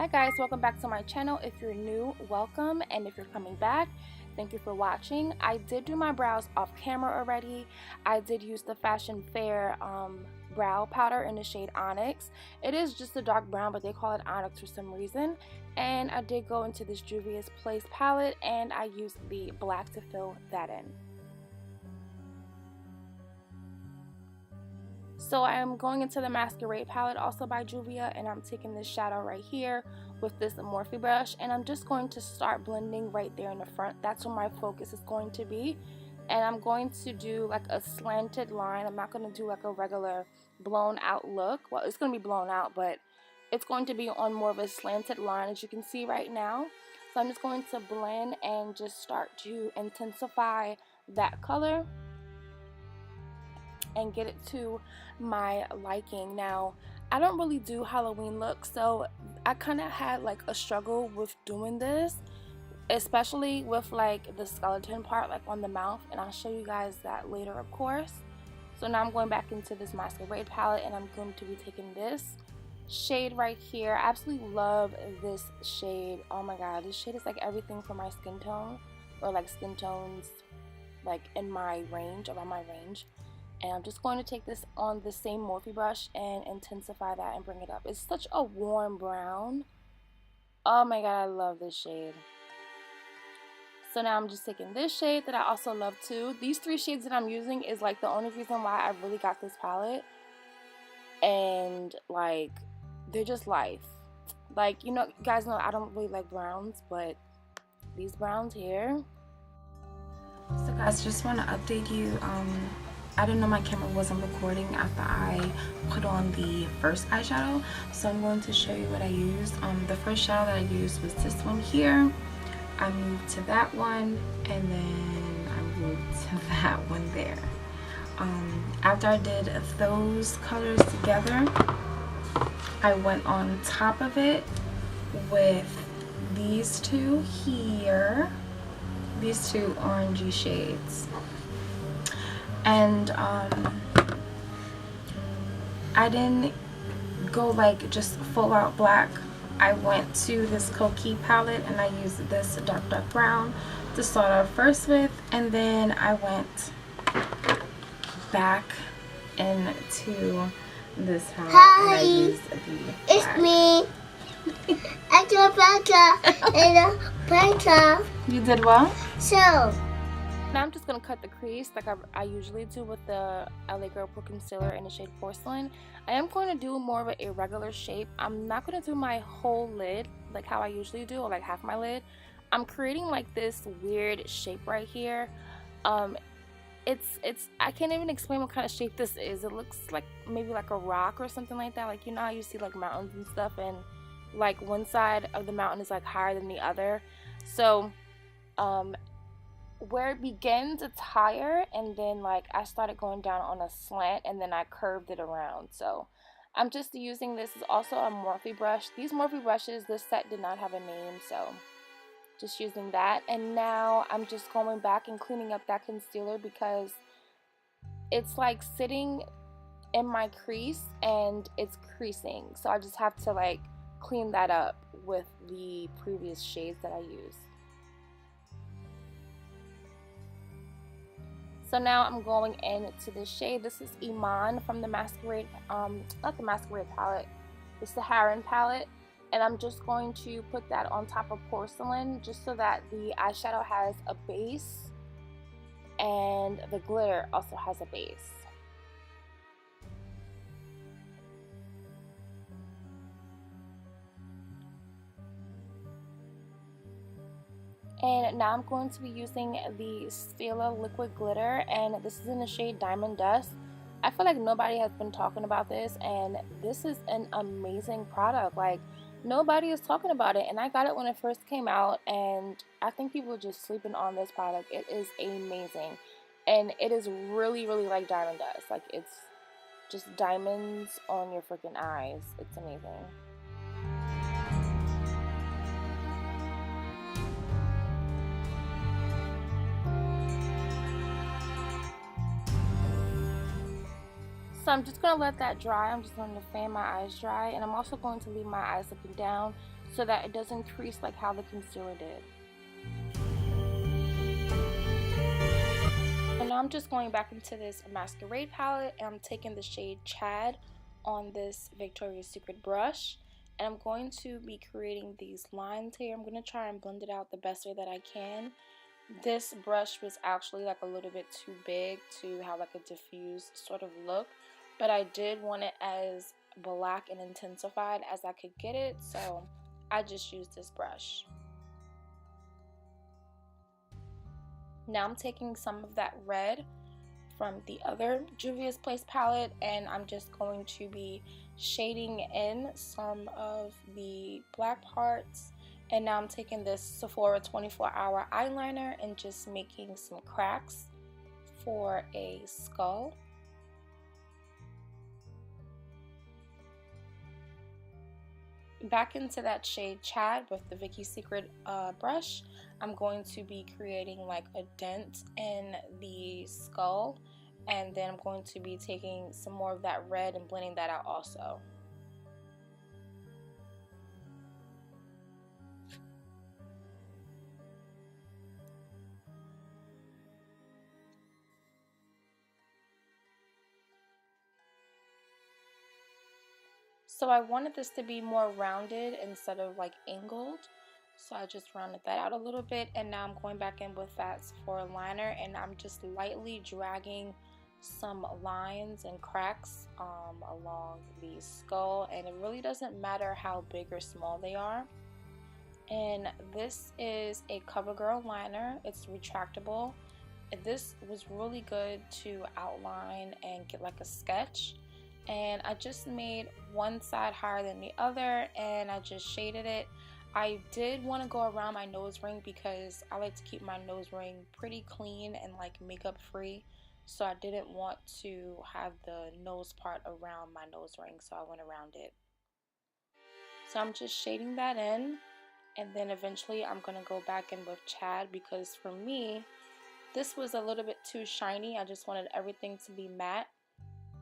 Hi guys, welcome back to my channel. If you're new, welcome, and if you're coming back, thank you for watching. I did do my brows off camera already. I did use the Fashion Fair brow powder in the shade Onyx. It is just a dark brown, but they call it Onyx for some reason. And I did go into this Juvias Place palette, and I used the black to fill that in. So I am going into the Masquerade palette, also by Juvias, and I'm taking this shadow right here with this Morphe brush, and I'm just going to start blending right there in the front. That's where my focus is going to be, and I'm going to do like a slanted line. I'm not going to do like a regular blown out look. Well, it's going to be blown out, but it's going to be on more of a slanted line, as you can see right now. So I'm just going to blend and just start to intensify that color and get it to my liking. Now, I don't really do Halloween looks, so I kind of had like a struggle with doing this, especially with like the skeleton part, like on the mouth, and I'll show you guys that later, of course. So now I'm going back into this Masquerade palette, and I'm going to be taking this shade right here. I absolutely love this shade. Oh my god, this shade is like everything for my skin tone, or like skin tones like in my range, around my range. And I'm just going to take this on the same Morphe brush and intensify that and bring it up. It's such a warm brown. Oh my god, I love this shade. So now I'm just taking this shade that I also love too. These three shades that I'm using is like the only reason why I really got this palette. And like, they're just life. Like, you know, you guys know I don't really like browns, but these browns here. So guys, just want to update you. I didn't know my camera wasn't recording after I put on the first eyeshadow, so I'm going to show you what I used. The first shadow that I used was this one here. I moved to that one, and then I moved to that one there. After I did those colors together, I went on top of it with these two here, these two orangey shades. And I didn't go like just full out black. I went to this Khol palette and I used this dark brown to start off first with, and then I went back into this palette. Hi, and I used the it's me. I did a better. You did well? So now I'm just going to cut the crease like I usually do with the LA Girl Pro Concealer in the shade Porcelain. I am going to do more of an irregular shape. I'm not going to do my whole lid like how I usually do, or like half my lid. I'm creating like this weird shape right here. It's I can't even explain what kind of shape this is. It looks like maybe like a rock or something like that. Like, you know how you see like mountains and stuff, and like one side of the mountain is like higher than the other. So where it begins, it's higher, and then like I started going down on a slant, and then I curved it around. So I'm just using this. Is also a Morphe brush. These Morphe brushes, this set did not have a name, so just using that. And now I'm just going back and cleaning up that concealer because it's like sitting in my crease and it's creasing, so I just have to like clean that up with the previous shades that I used. So now I'm going into this shade. This is Iman from the Masquerade, not the Masquerade palette, the Saharan palette. And I'm just going to put that on top of Porcelain just so that the eyeshadow has a base and the glitter also has a base. And now I'm going to be using the Stila liquid glitter, and this is in the shade Diamond Dust. I feel like nobody has been talking about this, and this is an amazing product. Like, nobody is talking about it, and I got it when it first came out, and I think people are just sleeping on this product. It is amazing, and it is really, really like Diamond Dust. Like, it's just diamonds on your freaking eyes. It's amazing. So I'm just going to let that dry. I'm just going to fan my eyes dry, and I'm also going to leave my eyes looking down so that it doesn't crease like how the concealer did. And now I'm just going back into this Masquerade palette, and I'm taking the shade Chad on this Victoria's Secret brush, and I'm going to be creating these lines here. I'm going to try and blend it out the best way that I can. This brush was actually like a little bit too big to have like a diffused sort of look, but I did want it as black and intensified as I could get it, so I just used this brush. Now I'm taking some of that red from the other Juvia's Place palette, and I'm just going to be shading in some of the black parts. And now I'm taking this Sephora 24-hour eyeliner and just making some cracks for a skull. Back into that shade Chad with the Victoria's Secret brush, I'm going to be creating like a dent in the skull, and then I'm going to be taking some more of that red and blending that out also. So I wanted this to be more rounded instead of like angled, so I just rounded that out a little bit, and now I'm going back in with that Sephora liner, and I'm just lightly dragging some lines and cracks along the skull, and it really doesn't matter how big or small they are. And this is a CoverGirl liner. It's retractable. This was really good to outline and get like a sketch. And I just made one side higher than the other, and I just shaded it. I did want to go around my nose ring because I like to keep my nose ring pretty clean and like makeup free, so I didn't want to have the nose part around my nose ring, so I went around it. So I'm just shading that in, and then eventually I'm going to go back in with Chad because for me this was a little bit too shiny. I just wanted everything to be matte.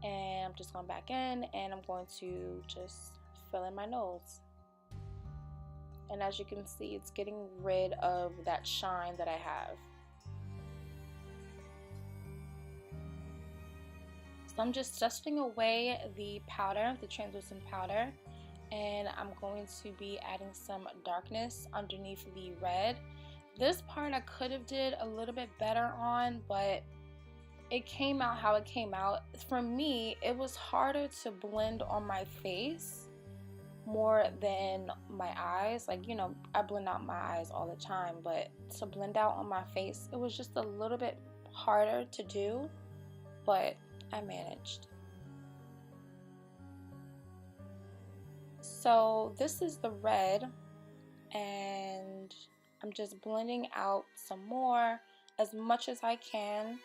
And I'm just going back in, and I'm going to just fill in my nose. And as you can see, it's getting rid of that shine that I have. So I'm just dusting away the powder, the translucent powder, and I'm going to be adding some darkness underneath the red. This part I could have did a little bit better on, but it came out how it came out. For me, it was harder to blend on my face more than my eyes. Like, you know, I blend out my eyes all the time, but to blend out on my face, it was just a little bit harder to do, but I managed. So this is the red, and I'm just blending out some more as much as I can.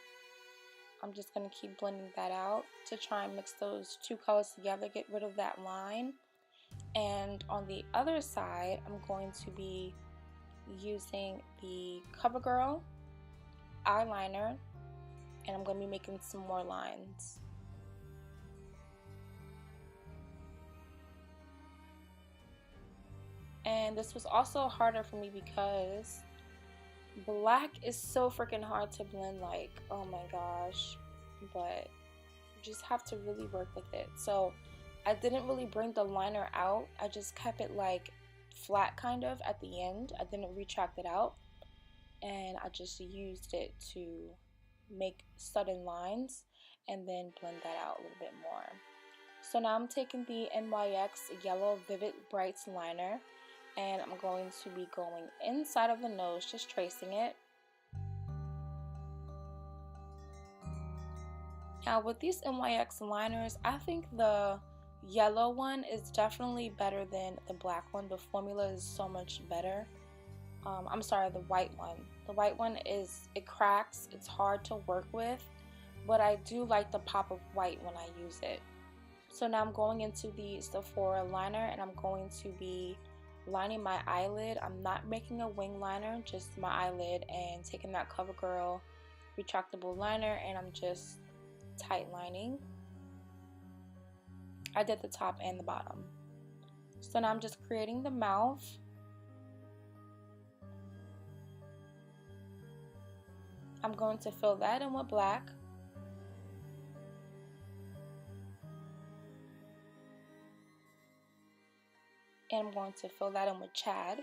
I'm just going to keep blending that out to try and mix those two colors together, get rid of that line. And on the other side, I'm going to be using the CoverGirl eyeliner, and I'm going to be making some more lines. And this was also harder for me because black is so freaking hard to blend, like, oh my gosh, but you just have to really work with it. So I didn't really bring the liner out, I just kept it like flat kind of at the end. I didn't retract it out, and I just used it to make sudden lines and then blend that out a little bit more. So now I'm taking the NYX Yellow Vivid Brights liner, and I'm going to be going inside of the nose, just tracing it. Now with these NYX liners, I think the yellow one is definitely better than the black one. The formula is so much better. I'm sorry, the white one. The white one is, it cracks, it's hard to work with, but I do like the pop of white when I use it. So now I'm going into the Sephora liner, and I'm going to be lining my eyelid. I'm not making a wing liner, just my eyelid, and taking that CoverGirl retractable liner, and I'm just tight lining. I did the top and the bottom. So now I'm just creating the mouth, I'm going to fill that in with black. And I'm going to fill that in with Chad.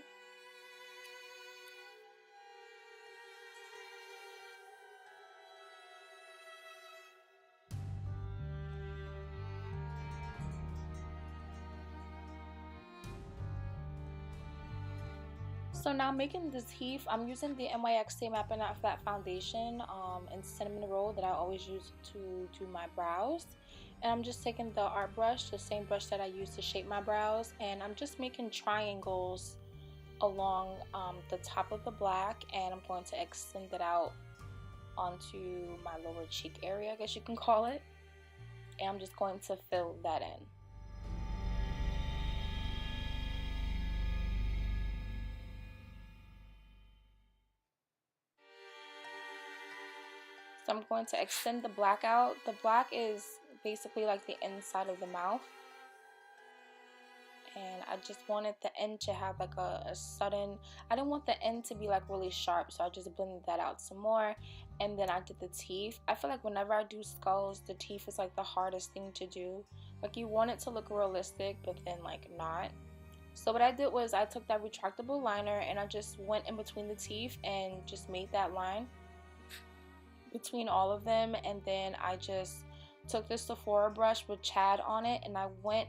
So now making this teeth, I'm using the NYX Matte Flat Foundation in Cinnamon Roll that I always use to do my brows. And I'm just taking the art brush, the same brush that I use to shape my brows, and I'm just making triangles along the top of the black, and I'm going to extend it out onto my lower cheek area, I guess you can call it. And I'm just going to fill that in. So I'm going to extend the black out. The black is basically like the inside of the mouth. And I just wanted the end to have like a sudden, I didn't want the end to be like really sharp, so I just blended that out some more. And then I did the teeth. I feel like whenever I do skulls, the teeth is like the hardest thing to do. Like you want it to look realistic, but then like not. So what I did was I took that retractable liner and I just went in between the teeth and just made that line between all of them. And then I just took this Sephora brush with Chad on it and I went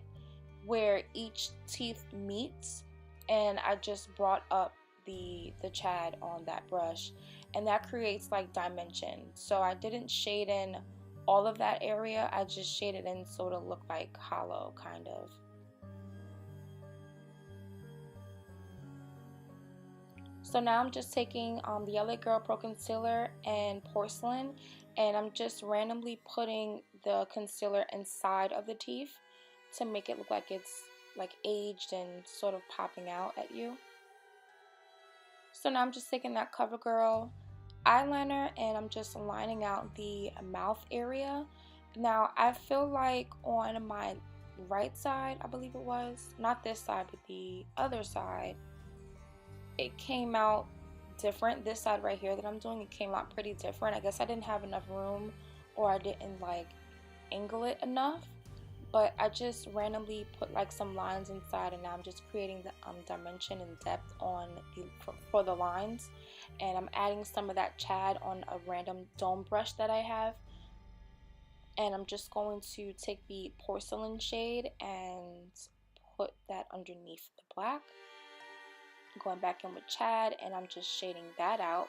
where each teeth meets and I just brought up the Chad on that brush, and that creates like dimension. So I didn't shade in all of that area, I just shaded in so it'll look like hollow kind of. So now I'm just taking the LA Girl Pro Concealer and Porcelain, and I'm just randomly putting the concealer inside of the teeth to make it look like it's like aged and sort of popping out at you. So now I'm just taking that CoverGirl eyeliner and I'm just lining out the mouth area. Now I feel like on my right side, I believe it was, not this side but the other side, it came out different. This side right here that I'm doing, it came out pretty different. I guess I didn't have enough room, or I didn't like angle it enough, but I just randomly put like some lines inside, and now I'm just creating the dimension and depth on for the lines. And I'm adding some of that Chad on a random dome brush that I have, and I'm just going to take the Porcelain shade and put that underneath the black. Going back in with Chad and I'm just shading that out.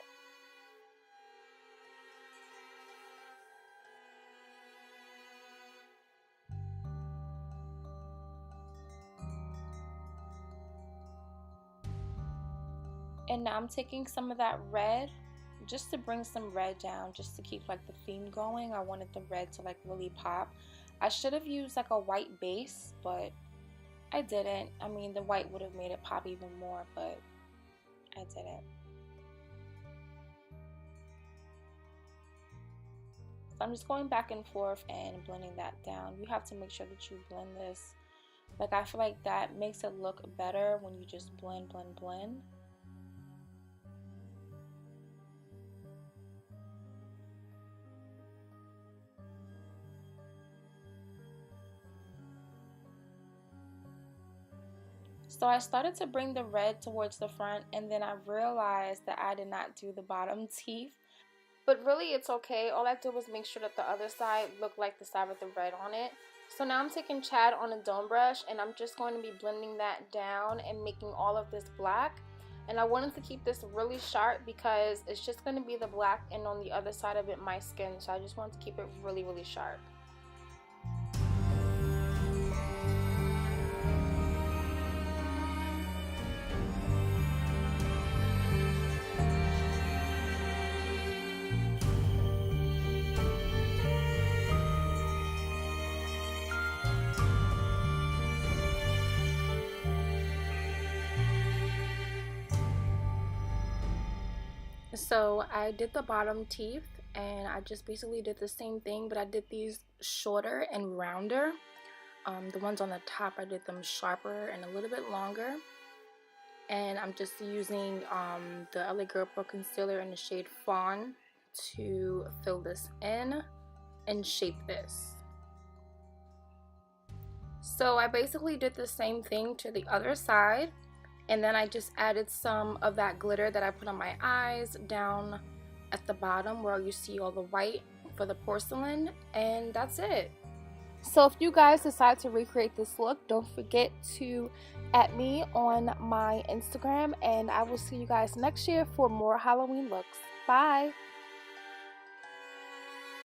And now I'm taking some of that red just to bring some red down, just to keep like the theme going. I wanted the red to like really pop. I should have used like a white base, but I didn't. I mean, the white would have made it pop even more, but I didn't. So I'm just going back and forth and blending that down. You have to make sure that you blend this. Like I feel like that makes it look better when you just blend, blend, blend. So I started to bring the red towards the front, and then I realized that I did not do the bottom teeth. But really it's okay. All I did was make sure that the other side looked like the side with the red on it. So now I'm taking Chad on a dome brush and I'm just going to be blending that down and making all of this black. And I wanted to keep this really sharp because it's just going to be the black and on the other side of it my skin. So I just wanted to keep it really, really sharp. So I did the bottom teeth and I just basically did the same thing, but I did these shorter and rounder. The ones on the top, I did them sharper and a little bit longer. And I'm just using the LA Girl Pro Concealer in the shade Fawn to fill this in and shape this. So I basically did the same thing to the other side, and then I just added some of that glitter that I put on my eyes down at the bottom where you see all the white for the porcelain, and that's it. So if you guys decide to recreate this look, don't forget to add me on my Instagram, and I will see you guys next year for more Halloween looks. Bye!